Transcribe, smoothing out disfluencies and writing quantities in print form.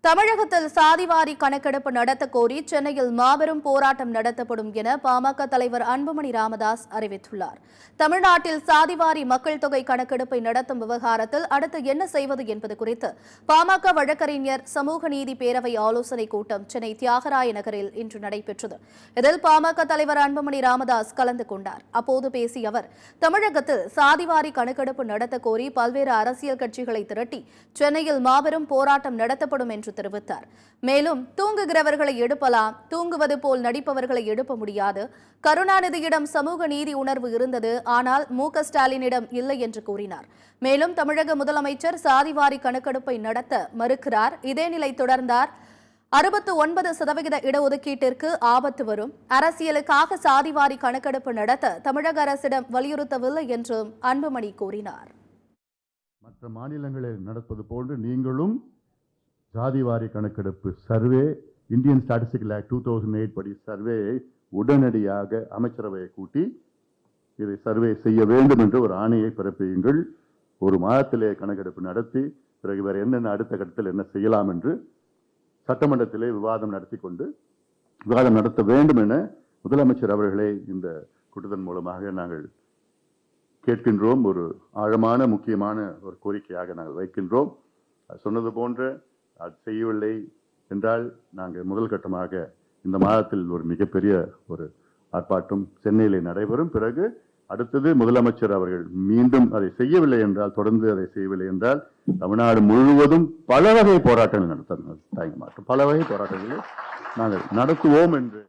தமிழகத்தில் சாதிவாரி கணக்கெடுப்பு நடத்த கோரி சென்னையில் மாபெரும் போராட்டம் நடத்தப்படும் என பாமக தலைவர் அன்புமணி ராமதாஸ் அறிவித்துள்ளார். தமிழ்நாட்டில் சாதிவாரி மக்கள் தொகை கணக்கெடுப்பை நடத்தும் விவகாரத்தில் அடுத்து என்ன செய்வது என்பது குறித்து பாமக வழக்கறிஞர் சமூக நீதி பேரவை ஆலோசனைக் கூட்டம் சென்னை தியாகராய நகரில் இன்று நடைபெற்றது. இதில் பாமக தலைவர் அன்புமணி ராமதாஸ் கலந்து கொண்டார். அப்போது பேசிய அவர், தமிழகத்தில் சாதிவாரி கணக்கெடுப்பு நடத்த கோரி பல்வேறு அரசியல் கட்சிகளை திரட்டி சென்னையில் மாபெரும் போராட்டம் நடத்தப்படும் என்று தெரிவித்தார். மேலும் தூங்குகிறவர்களை எழுப்பலாம், தூங்குவது போல் நடிப்பவர்களை எழுப்ப முடியாது. கருணாநிதியிடம் சமூக நீதி உணர்வு இருந்தது, ஆனால் மு.க.ஸ்டாலினிடம் இல்லை என்று கூறினார். மேலும் தமிழக முதலமைச்சர் சாதிவாரி கணக்கெடுப்பை நடத்த மறுக்கிறார். இதே நிலை தொடர்ந்தார் 69% இடஒதுக்கீட்டிற்கு ஆபத்து வரும். அரசியலுக்காக சாதிவாரி கணக்கெடுப்பு நடத்த தமிழக அரசிடம் வலியுறுத்தவில்லை என்றும் அன்புமணி கூறினார். மற்ற மாநிலங்களில் நடப்பது போன்று நீங்களும் சாதிவாரி கணக்கெடுப்பு சர்வே இந்தியன் ஸ்டாட்டிஸ்டிக்கல் ஆக்ட் 2008 படி சர்வேயை உடனடியாக அமைச்சரவையை கூட்டி இதை சர்வே செய்ய வேண்டும் என்று ஒரு ஆணையை பிறப்பியுங்கள். ஒரு மாதத்திலே கணக்கெடுப்பு நடத்தி பிறகு வேறு என்னென்ன அடுத்த கட்டத்தில் என்ன செய்யலாம் என்று சட்டமன்றத்திலே விவாதம் நடத்த வேண்டும் என முதலமைச்சர் அவர்களே இந்த கூட்டத்தின் மூலமாக நாங்கள் கேட்கின்றோம். ஒரு ஆழமான முக்கியமான ஒரு கோரிக்கையாக நாங்கள் வைக்கின்றோம். சொன்னது போன்ற அது செய்யவில்லை என்றால் நாங்கள் முதல் கட்டமாக இந்த மாதத்தில் ஒரு மிகப்பெரிய ஒரு ஆர்ப்பாட்டம் சென்னையிலே நடைபெறும். பிறகு அடுத்தது முதலமைச்சர் அவர்கள் மீண்டும் அதை செய்யவில்லை என்றால், தொடர்ந்து அதை செய்யவில்லை என்றால் தமிழ்நாடு முழுவதும் பல வகை போராட்டங்கள் நடத்த மாட்டோம். பல வகை போராட்டங்களை நாங்கள் நடத்துவோம் என்று